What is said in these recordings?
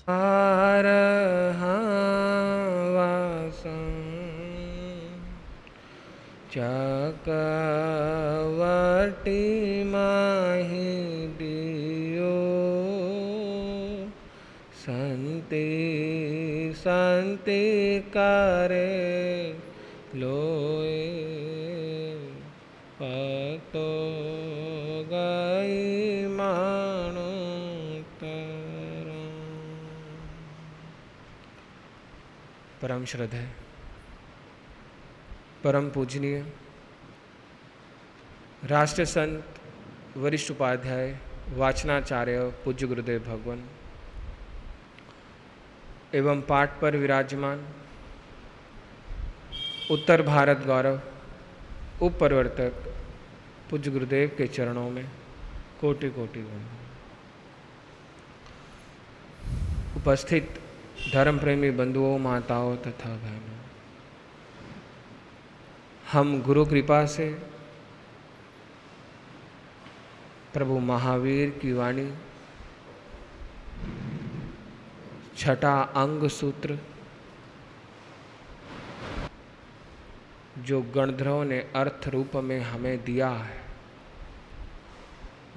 आरहावासं चकवर्ती माहि दियो संति संति करे लोए पतो गई मानो तरम। परम श्रद्धेय परम पूजनीय राष्ट्र संत वरिष्ठ उपाध्याय वाचनाचार्य पूज्य गुरुदेव भगवान एवं पाठ पर विराजमान उत्तर भारत गौरव उप प्रवर्तक पूज्य गुरुदेव के चरणों में कोटि कोटि वंदन। उपस्थित धर्म प्रेमी बंधुओं, माताओं तथा बहनों, हम गुरु कृपा से प्रभु महावीर की वाणी छठा अंग सूत्र जो गणधरों ने अर्थ रूप में हमें दिया है,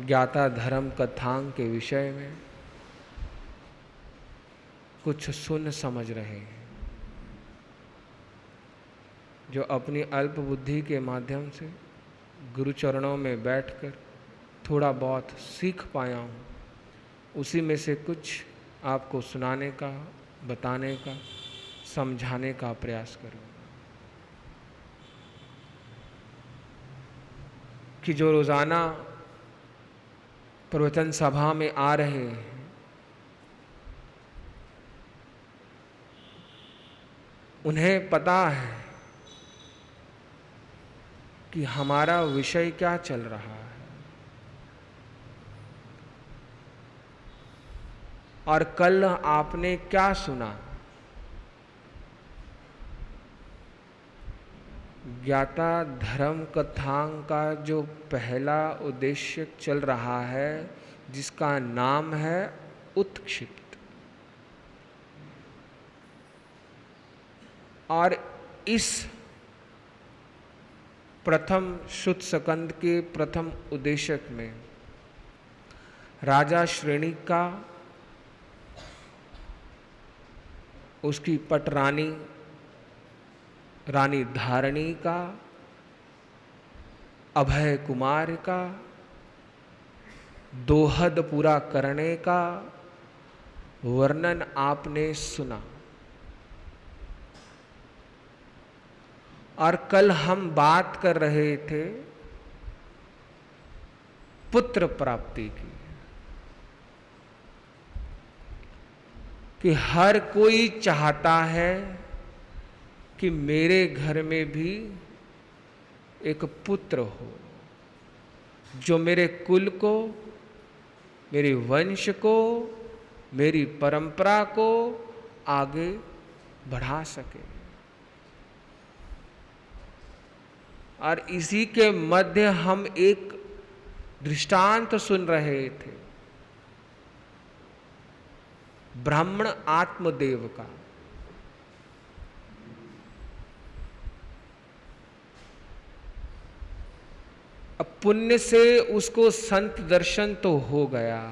ज्ञाता धर्म कथांग के विषय में कुछ सुन समझ रहे हैं। जो अपनी अल्प बुद्धि के माध्यम से गुरु चरणों में बैठकर थोड़ा बहुत सीख पाया हूँ, उसी में से कुछ आपको सुनाने का, बताने का, समझाने का प्रयास करूँ। कि जो रोज़ाना प्रवचन सभा में आ रहे हैं, उन्हें पता है कि हमारा विषय क्या चल रहा है और कल आपने क्या सुना। ज्ञाता धर्म कथांग का जो पहला उद्देश्य चल रहा है, जिसका नाम है उत्क्षिप्त, और इस प्रथम शुद्ध स्कंद के प्रथम उद्देश्य में राजा श्रेणी का, उसकी पटरानी रानी धारणी का, अभय कुमार का दोहद पूरा करने का वर्णन आपने सुना। और कल हम बात कर रहे थे पुत्र प्राप्ति की, कि हर कोई चाहता है कि मेरे घर में भी एक पुत्र हो, जो मेरे कुल को, मेरे वंश को, मेरी परंपरा को आगे बढ़ा सके। और इसी के मध्य हम एक दृष्टांत सुन रहे थे ब्राह्मण आत्मदेव का। अब पुण्य से उसको संत दर्शन तो हो गया,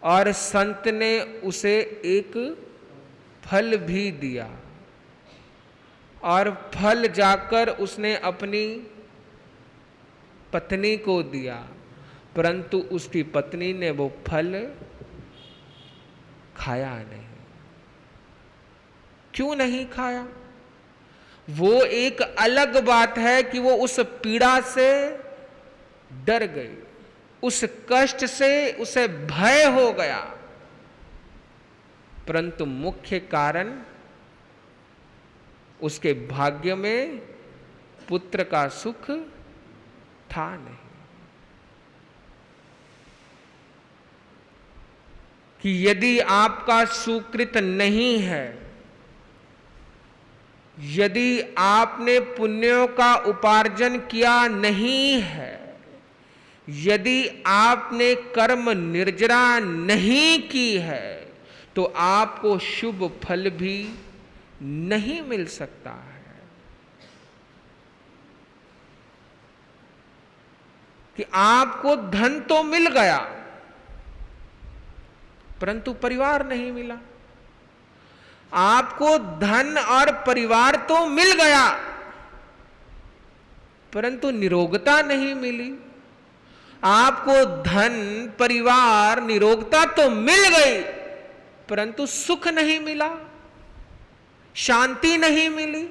और संत ने उसे एक फल भी दिया, और फल जाकर उसने अपनी पत्नी को दिया, परंतु उसकी पत्नी ने वो फल खाया नहीं। क्यों नहीं खाया? वो एक अलग बात है कि वो उस पीड़ा से डर गई, उस कष्ट से उसे भय हो गया, परंतु मुख्य कारण उसके भाग्य में पुत्र का सुख था नहीं। कि यदि आपका सुकृत नहीं है, यदि आपने पुण्यों का उपार्जन किया नहीं है, यदि आपने कर्म निर्जरा नहीं की है, तो आपको शुभ फल भी नहीं मिल सकता है। कि आपको धन तो मिल गया परंतु परिवार नहीं मिला, आपको धन और परिवार तो मिल गया परंतु निरोगता नहीं मिली, आपको धन परिवार निरोगता तो मिल गई परंतु सुख नहीं मिला, शांति नहीं मिली।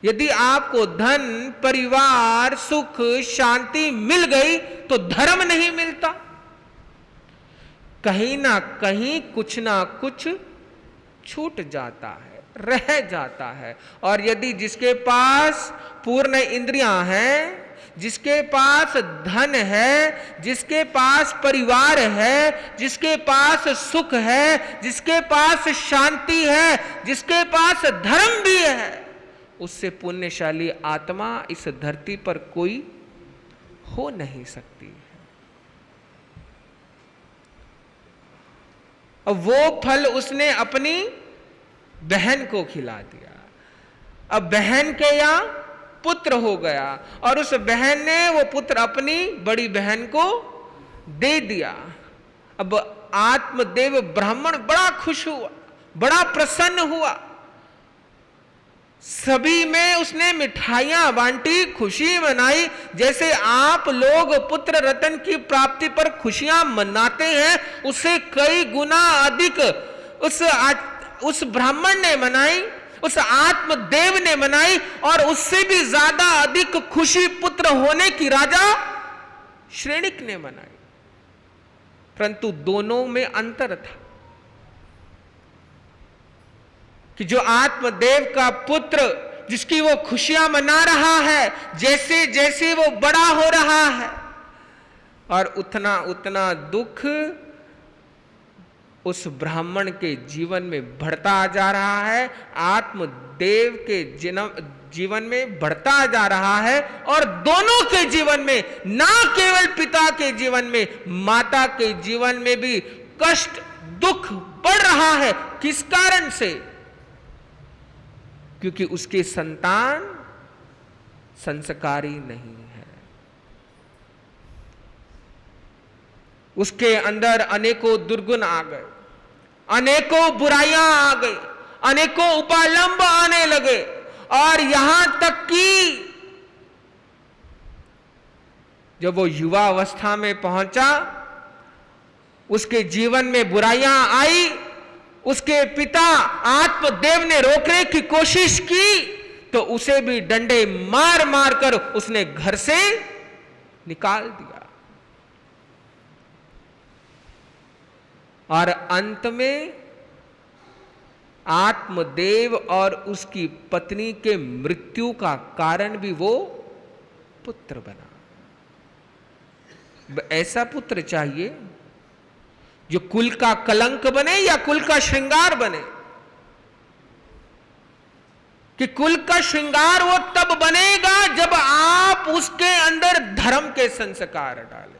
यदि आपको धन परिवार सुख शांति मिल गई तो धर्म नहीं मिलता, कहीं ना कहीं कुछ ना कुछ छूट जाता है, रह जाता है। और यदि जिसके पास पूर्ण इंद्रियां हैं, जिसके पास धन है, जिसके पास परिवार है, जिसके पास सुख है, जिसके पास शांति है, जिसके पास धर्म भी है, उससे पुण्यशाली आत्मा इस धरती पर कोई हो नहीं सकती है। अब वो फल उसने अपनी बहन को खिला दिया, अब बहन के यहां पुत्र हो गया और उस बहन ने वो पुत्र अपनी बड़ी बहन को दे दिया। अब आत्मदेव ब्राह्मण बड़ा खुश हुआ, बड़ा प्रसन्न हुआ, सभी में उसने मिठाइयां बांटी, खुशी मनाई। जैसे आप लोग पुत्र रत्न की प्राप्ति पर खुशियां मनाते हैं, उससे कई गुना अधिक उस ब्राह्मण ने मनाई, उस आत्मदेव ने मनाई, और उससे भी ज्यादा अधिक खुशी पुत्र होने की राजा श्रेणिक ने मनाई। परंतु दोनों में अंतर था कि जो आत्मदेव का पुत्र जिसकी वो खुशियां मना रहा है, जैसे जैसे वो बड़ा हो रहा है और उतना उतना दुख उस ब्राह्मण के जीवन में बढ़ता जा रहा है, आत्मदेव के जीवन में बढ़ता जा रहा है। और दोनों के जीवन में, ना केवल पिता के जीवन में, माता के जीवन में भी कष्ट दुख बढ़ रहा है। किस कारण से? क्योंकि उसके संतान संस्कारी नहीं है, उसके अंदर अनेकों दुर्गुण आ गए, अनेकों बुराइयां आ गई, अनेकों उपालंब आने लगे, और यहां तक कि जब वो युवा अवस्था में पहुंचा, उसके जीवन में बुराइयां आई। उसके पिता आत्मदेव ने रोकने की कोशिश की तो उसे भी डंडे मार मार कर उसने घर से निकाल दिया। और अंत में आत्मदेव और उसकी पत्नी के मृत्यु का कारण भी वो पुत्र बना। ऐसा पुत्र चाहिए जो कुल का कलंक बने या कुल का श्रृंगार बने। कि कुल का श्रृंगार वो तब बनेगा जब आप उसके अंदर धर्म के संस्कार डालें।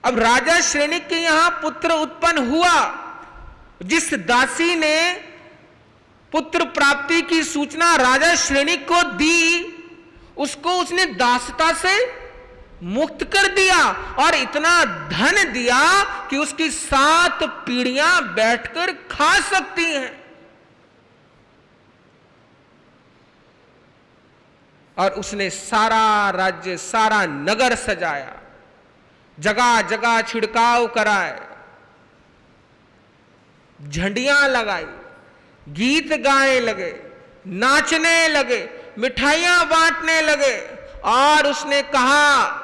अब राजा श्रेणिक के यहां पुत्र उत्पन्न हुआ। जिस दासी ने पुत्र प्राप्ति की सूचना राजा श्रेणिक को दी, उसको उसने दासता से मुक्त कर दिया और इतना धन दिया कि उसकी 7 पीढ़ियां बैठकर खा सकती हैं। और उसने सारा राज्य, सारा नगर सजाया, जगह जगह छिड़काव कराए, झंडियां लगाई, गीत गाने लगे, नाचने लगे, मिठाइयां बांटने लगे। और उसने कहा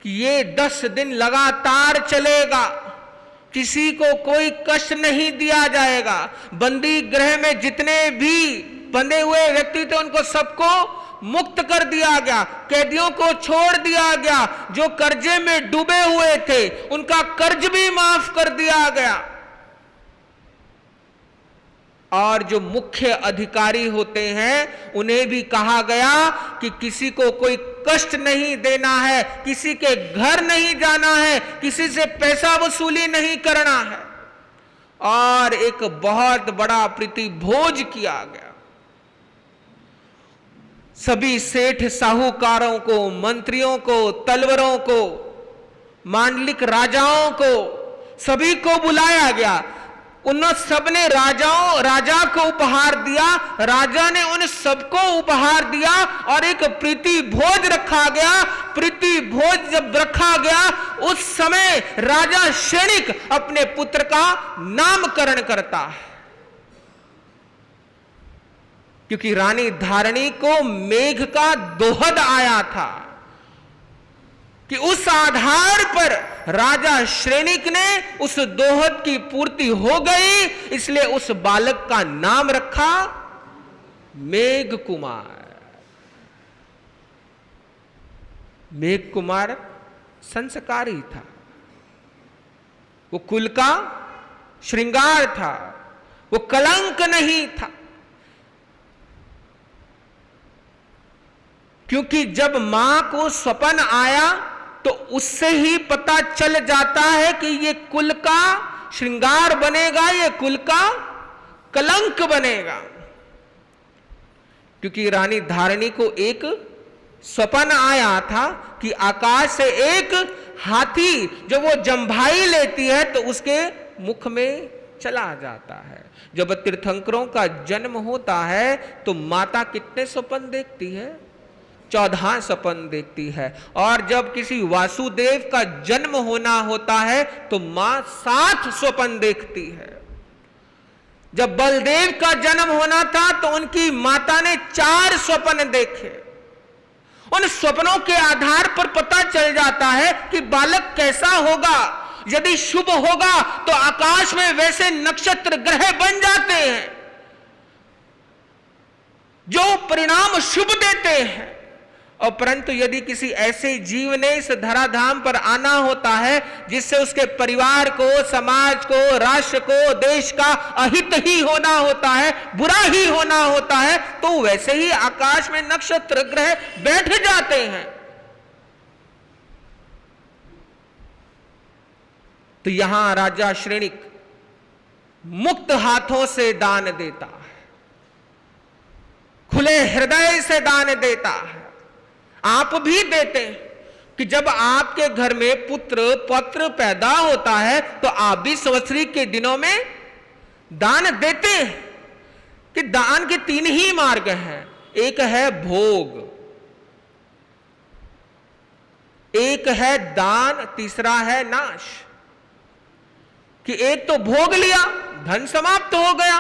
कि ये 10 दिन लगातार चलेगा, किसी को कोई कष्ट नहीं दिया जाएगा। बंदी गृह में जितने भी बंधे हुए व्यक्ति थे उनको सबको मुक्त कर दिया गया, कैदियों को छोड़ दिया गया, जो कर्जे में डूबे हुए थे उनका कर्ज भी माफ कर दिया गया। और जो मुख्य अधिकारी होते हैं उन्हें भी कहा गया कि किसी को कोई कष्ट नहीं देना है, किसी के घर नहीं जाना है, किसी से पैसा वसूली नहीं करना है। और एक बहुत बड़ा प्रीतिभोज किया गया। सभी सेठ साहूकारों को, मंत्रियों को, तलवरों को, मांडलिक राजाओं को, सभी को बुलाया गया। उन सबने राजा को उपहार दिया, राजा ने उन सबको उपहार दिया और एक प्रीति भोज रखा गया। प्रीति भोज जब रखा गया उस समय राजा शैनिक अपने पुत्र का नामकरण करता है, क्योंकि रानी धारणी को मेघ का दोहद आया था कि उस आधार पर राजा श्रेणिक ने उस दोहद की पूर्ति हो गई, इसलिए उस बालक का नाम रखा मेघ कुमार। मेघ कुमार संस्कारी था, वो कुल का श्रृंगार था, वो कलंक नहीं था। क्योंकि जब मां को स्वप्न आया तो उससे ही पता चल जाता है कि ये कुल का श्रृंगार बनेगा, ये कुल का कलंक बनेगा। क्योंकि रानी धारणी को एक स्वप्न आया था कि आकाश से एक हाथी जो वो जंभाई लेती है तो उसके मुख में चला जाता है। जब तीर्थंकरों का जन्म होता है तो माता कितने स्वप्न देखती है? 14 स्वप्न देखती है। और जब किसी वासुदेव का जन्म होना होता है तो मां 7 स्वप्न देखती है। जब बलदेव का जन्म होना था तो उनकी माता ने 4 स्वप्न देखे। उन स्वप्नों के आधार पर पता चल जाता है कि बालक कैसा होगा। यदि शुभ होगा तो आकाश में वैसे नक्षत्र ग्रह बन जाते हैं जो परिणाम शुभ देते हैं। और परंतु यदि किसी ऐसे जीव ने इस धराधाम पर आना होता है जिससे उसके परिवार को, समाज को, राष्ट्र को, देश का अहित ही होना होता है, बुरा ही होना होता है, तो वैसे ही आकाश में नक्षत्र ग्रह बैठ जाते हैं। तो यहां राजा श्रेणिक मुक्त हाथों से दान देता है, खुले हृदय से दान देता है। आप भी देते हैं कि जब आपके घर में पुत्र पौत्र पैदा होता है तो आप भी संवत्सरी के दिनों में दान देते हैं। कि दान के 3 ही मार्ग हैं। एक है भोग, एक है दान, तीसरा है नाश। कि एक तो भोग लिया, धन समाप्त हो गया,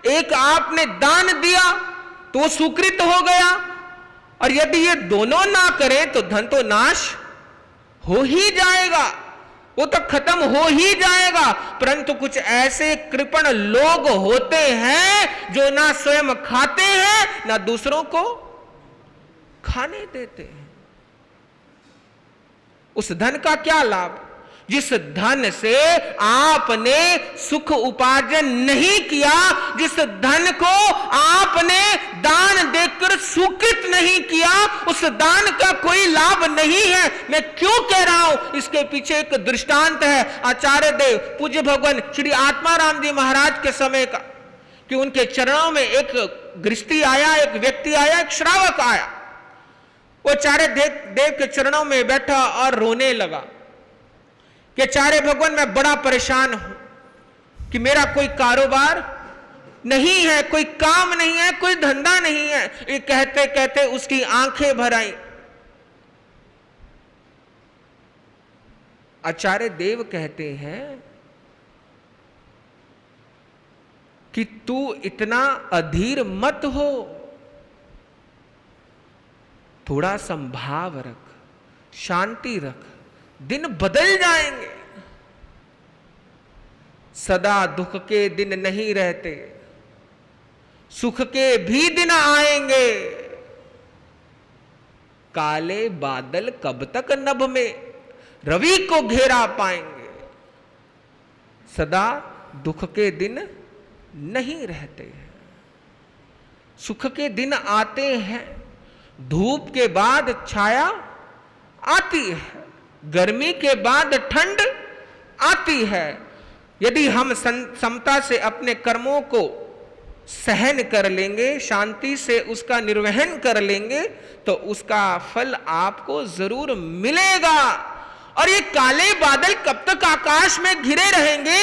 एक आपने दान दिया तो वो सुकृत हो गया, और यदि ये दोनों ना करें तो धन तो नाश हो ही जाएगा, वो तो खत्म हो ही जाएगा। परंतु कुछ ऐसे कृपण लोग होते हैं जो ना स्वयं खाते हैं ना दूसरों को खाने देते हैं। उस धन का क्या लाभ जिस धन से आपने सुख उपार्जन नहीं किया, जिस धन को आपने दान देकर सुकृत नहीं किया, उस दान का कोई लाभ नहीं है। मैं क्यों कह रहा हूं, इसके पीछे एक दृष्टांत है आचार्य देव पूज्य भगवान श्री आत्माराम जी महाराज के समय का, कि उनके चरणों में एक गृहस्थी आया, एक व्यक्ति आया, एक श्रावक आया। वो आचार्य देव के चरणों में बैठा और रोने लगा कि आचार्य भगवान मैं बड़ा परेशान हूं कि मेरा कोई कारोबार नहीं है, कोई काम नहीं है, कोई धंधा नहीं है। ये कहते कहते उसकी आंखें भर आई। आचार्य देव कहते हैं कि तू इतना अधीर मत हो, थोड़ा संभाव रख, शांति रख, दिन बदल जाएंगे। सदा दुख के दिन नहीं रहते, सुख के भी दिन आएंगे। काले बादल कब तक नभ में रवि को घेरा पाएंगे। सदा दुख के दिन नहीं रहते हैं। सुख के दिन आते हैं, धूप के बाद छाया आती है, गर्मी के बाद ठंड आती है। यदि हम समता से अपने कर्मों को सहन कर लेंगे, शांति से उसका निर्वहन कर लेंगे, तो उसका फल आपको जरूर मिलेगा। और ये काले बादल कब तक आकाश में घिरे रहेंगे?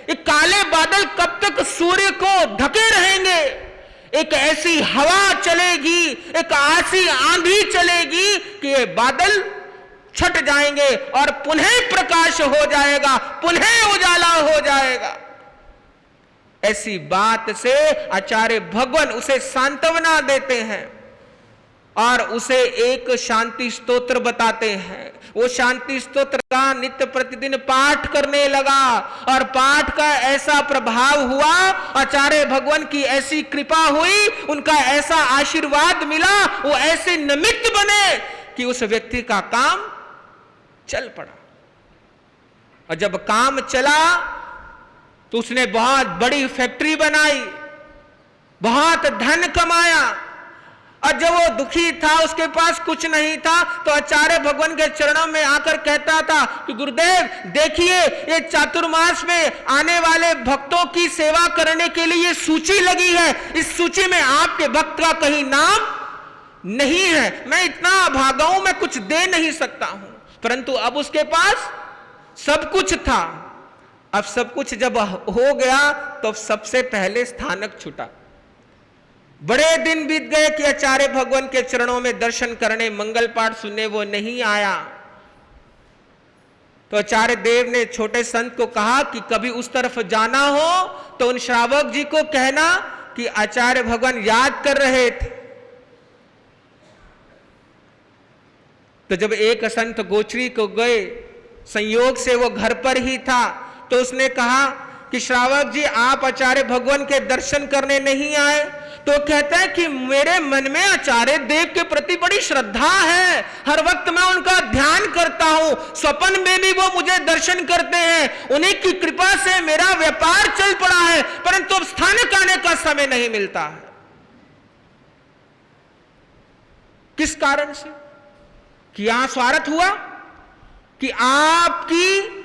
ये काले बादल कब तक सूर्य को ढके रहेंगे? एक ऐसी हवा चलेगी, एक ऐसी आंधी चलेगी कि ये बादल छट जाएंगे और पुनः प्रकाश हो जाएगा, पुनः उजाला हो जाएगा। ऐसी बात से आचार्य भगवान उसे सांत्वना देते हैं और उसे एक शांति स्तोत्र बताते हैं। वो शांति स्तोत्र का नित्य प्रतिदिन पाठ करने लगा और पाठ का ऐसा प्रभाव हुआ, आचार्य भगवान की ऐसी कृपा हुई, उनका ऐसा आशीर्वाद मिला, वो ऐसे निमित्त बने कि उस व्यक्ति का काम चल पड़ा। और जब काम चला तो उसने बहुत बड़ी फैक्ट्री बनाई, बहुत धन कमाया। और जब वो दुखी था, उसके पास कुछ नहीं था, तो आचार्य भगवान के चरणों में आकर कहता था कि गुरुदेव देखिए, ये चातुर्मास में आने वाले भक्तों की सेवा करने के लिए ये सूची लगी है, इस सूची में आपके भक्त का कहीं नाम नहीं है। मैं इतना अभागा हूं, मैं कुछ दे नहीं सकता हूं। परंतु अब उसके पास सब कुछ था। अब सब कुछ जब हो गया तो सबसे पहले स्थानक छूटा। बड़े दिन बीत गए कि आचार्य भगवान के चरणों में दर्शन करने, मंगल पाठ सुनने वो नहीं आया। तो आचार्य देव ने छोटे संत को कहा कि कभी उस तरफ जाना हो तो उन श्रावक जी को कहना कि आचार्य भगवान याद कर रहे थे। तो जब एक संत गोचरी को गए, संयोग से वो घर पर ही था, तो उसने कहा कि श्रावक जी आप आचार्य भगवान के दर्शन करने नहीं आए? तो कहता है कि मेरे मन में आचार्य देव के प्रति बड़ी श्रद्धा है, हर वक्त मैं उनका ध्यान करता हूं, स्वप्न में भी वो मुझे दर्शन करते हैं, उन्हीं की कृपा से मेरा व्यापार चल पड़ा है, परंतु अब स्थानक आने का समय नहीं मिलता है। किस कारण से? कि यहां स्वार्थ हुआ कि आपकी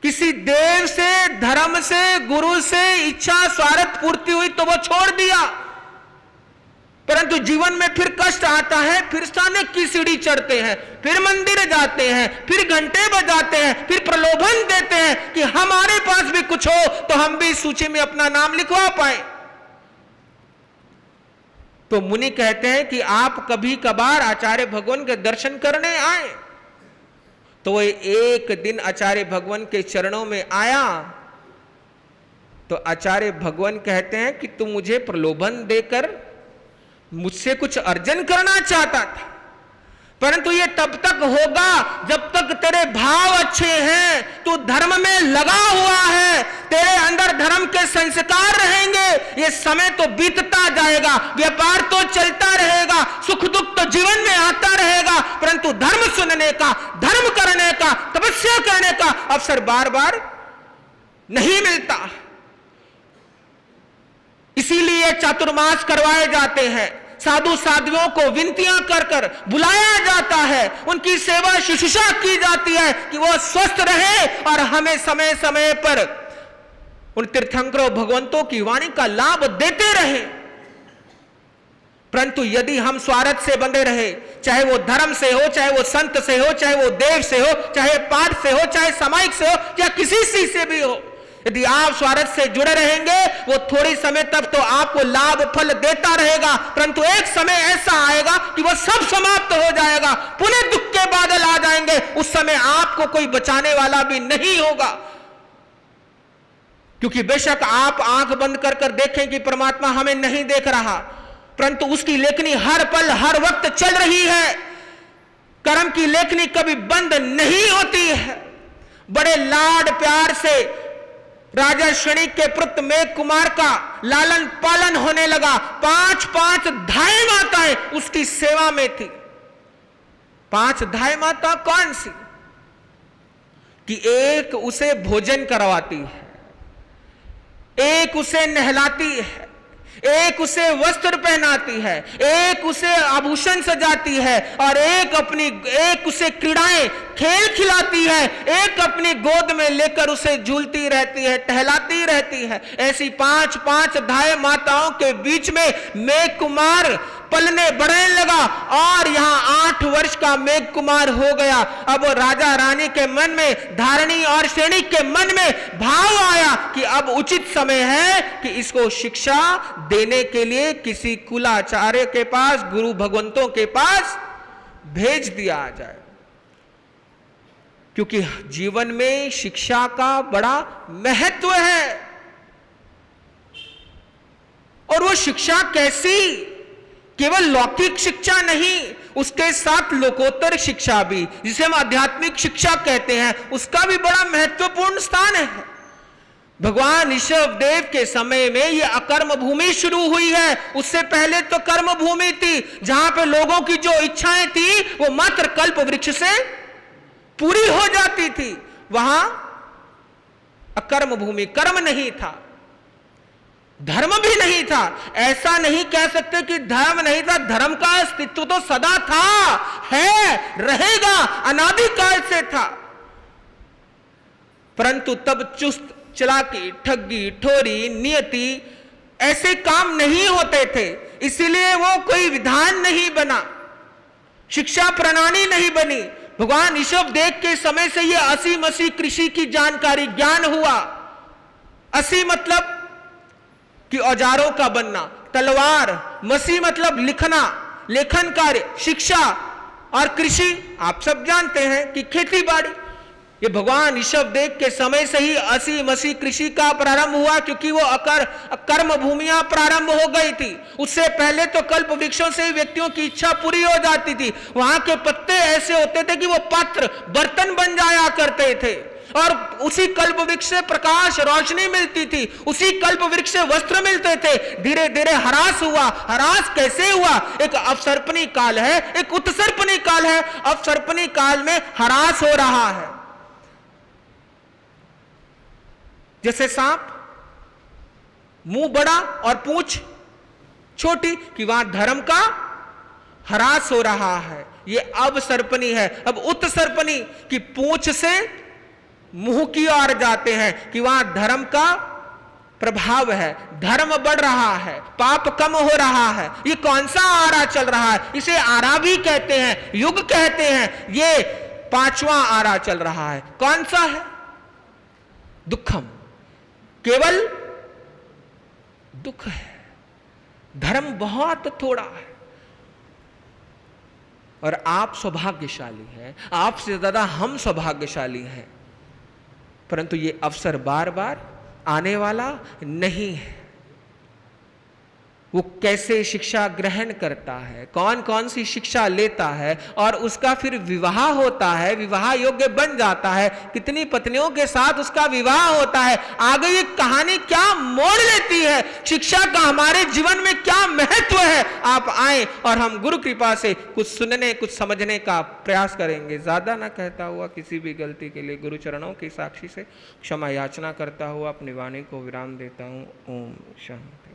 किसी देव से, धर्म से, गुरु से इच्छा स्वार्थ पूर्ति हुई तो वो छोड़ दिया। परंतु जीवन में फिर कष्ट आता है, फिर स्थानक की सीढ़ी चढ़ते हैं, फिर मंदिर जाते हैं, फिर घंटे बजाते हैं, फिर प्रलोभन देते हैं कि हमारे पास भी कुछ हो तो हम भी सूची में अपना नाम लिखवा पाए। तो मुनि कहते हैं कि आप कभी कभार आचार्य भगवान के दर्शन करने आए। तो वो एक दिन आचार्य भगवान के चरणों में आया तो आचार्य भगवान कहते हैं कि तू मुझे प्रलोभन देकर मुझसे कुछ अर्जन करना चाहता था, परंतु ये तब तक होगा जब तक तेरे भाव अच्छे हैं, तू धर्म में लगा हुआ है, तेरे अंदर धर्म के संस्कार रहेंगे। ये समय तो बीतता जाएगा, व्यापार तो चलता रहेगा, सुख दुख तो जीवन में आता रहेगा, परंतु धर्म सुनने का, धर्म करने का, तपस्या करने का अवसर बार बार नहीं मिलता। इसीलिए चातुर्मास करवाए जाते हैं, साधु साधुओं को विनतियां कर कर बुलाया जाता है, उनकी सेवा शुश्रूषा की जाती है कि वो स्वस्थ रहे और हमें समय समय पर उन तीर्थंकरों भगवंतों की वाणी का लाभ देते रहे। परंतु यदि हम स्वार्थ से बंधे रहे, चाहे वो धर्म से हो, चाहे वो संत से हो, चाहे वो देव से हो, चाहे पाठ से हो, चाहे सामायिक से हो, या किसी चीज से भी हो, यदि आप स्वार्थ से जुड़े रहेंगे, वो थोड़ी समय तक तो आपको लाभ फल देता रहेगा, परंतु एक समय ऐसा आएगा कि वो सब समाप्त हो जाएगा, पुनः दुख के बादल आ जाएंगे। उस समय आपको कोई बचाने वाला भी नहीं होगा। क्योंकि बेशक आप आंख बंद कर कर देखें कि परमात्मा हमें नहीं देख रहा, परंतु उसकी लेखनी हर पल हर वक्त चल रही है। कर्म की लेखनी कभी बंद नहीं होती है। बड़े लाड प्यार से राजा शनिक के पुत्र मेघ कुमार का लालन पालन होने लगा। 5-5 धाय माताएं उसकी सेवा में थी। 5 धाय माता कौन सी? कि एक उसे भोजन करवाती है, एक उसे नहलाती है, एक उसे वस्त्र पहनाती है, एक उसे आभूषण सजाती है, और एक उसे क्रीड़ाएं खेल खिलाती है, एक अपनी गोद में लेकर उसे झूलती रहती है, टहलाती रहती है। ऐसी 5-5 धाय माताओं के बीच में मेघ कुमार पलने बढ़ने लगा, और यहां 8 वर्ष का मेघ कुमार हो गया। अब राजा रानी के मन में, धारणी और सैनिक के मन में भाव आया कि अब उचित समय है कि इसको शिक्षा देने के लिए किसी कुलाचार्य के पास, गुरु भगवंतों के पास भेज दिया जाए, क्योंकि जीवन में शिक्षा का बड़ा महत्व है। और वो शिक्षा कैसी? केवल लौकिक शिक्षा नहीं, उसके साथ लोकोत्तर शिक्षा भी, जिसे हम आध्यात्मिक शिक्षा कहते हैं, उसका भी बड़ा महत्वपूर्ण स्थान है। भगवान ऋषभ देव के समय में यह अकर्म भूमि शुरू हुई है। उससे पहले तो कर्म भूमि थी, जहां पे लोगों की जो इच्छाएं थी वो मात्र कल्प वृक्ष से पूरी हो जाती थी। वहां अकर्म भूमि, कर्म नहीं था, धर्म भी नहीं था। ऐसा नहीं कह सकते कि धर्म नहीं था, धर्म का अस्तित्व तो सदा था, है, रहेगा, अनादिकाल से था। परंतु तब चुस्त, चालाकी, ठगी, ठोरी, नियति ऐसे काम नहीं होते थे, इसलिए वो कोई विधान नहीं बना, शिक्षा प्रणाली नहीं बनी। भगवान ऋषभ देव के समय से ये 80-80 कृषि की जानकारी, ज्ञान हुआ। 80 मतलब कि औजारों का बनना, तलवार, मसी मतलब लिखना, लेखन कार्य, शिक्षा, और कृषि आप सब जानते हैं कि खेती बाड़ी। ये भगवान ऋषभ देव के समय से ही 80-80 कृषि का प्रारंभ हुआ, क्योंकि वो कर्म भूमियां प्रारंभ हो गई थी। उससे पहले तो कल्प वृक्षों से ही व्यक्तियों की इच्छा पूरी हो जाती थी। वहां के पत्ते ऐसे होते थे कि वो पात्र, बर्तन बन जाया करते थे, और उसी कल्प वृक्ष से प्रकाश, रोशनी मिलती थी, उसी कल्प वृक्ष से वस्त्र मिलते थे। धीरे धीरे ह्रास हुआ। ह्रास कैसे हुआ? एक अवसर्पणी काल है, एक उत्सर्पणी काल है। अवसर्पणी काल में ह्रास हो रहा है, जैसे सांप, मुंह बड़ा और पूंछ छोटी, कि वहां धर्म का ह्रास हो रहा है। ये अवसर्पणी है। अब उत्सर्पणी की पूंछ से मुंह की ओर जाते हैं, कि वहां धर्म का प्रभाव है, धर्म बढ़ रहा है, पाप कम हो रहा है। ये कौन सा आरा चल रहा है? इसे आरा भी कहते हैं, युग कहते हैं। ये 5वां आरा चल रहा है। कौन सा है? दुखम, केवल दुख है। धर्म बहुत थोड़ा है। और आप सौभाग्यशाली हैं, आपसे ज्यादा हम सौभाग्यशाली हैं, परंतु ये अवसर बार बार आने वाला नहीं है। वो कैसे शिक्षा ग्रहण करता है, कौन कौन सी शिक्षा लेता है, और उसका फिर विवाह होता है, विवाह योग्य बन जाता है, कितनी पत्नियों के साथ उसका विवाह होता है, आगे ये कहानी क्या मोड़ लेती है, शिक्षा का हमारे जीवन में क्या महत्व है। आप आए और हम गुरु कृपा से कुछ सुनने, कुछ समझने का प्रयास करेंगे। ज्यादा ना कहता हुआ किसी भी गलती के लिए गुरु चरणों की साक्षी से क्षमा याचना करता हुआ अपनी वाणी को विराम देता हूँ। ओम शांति।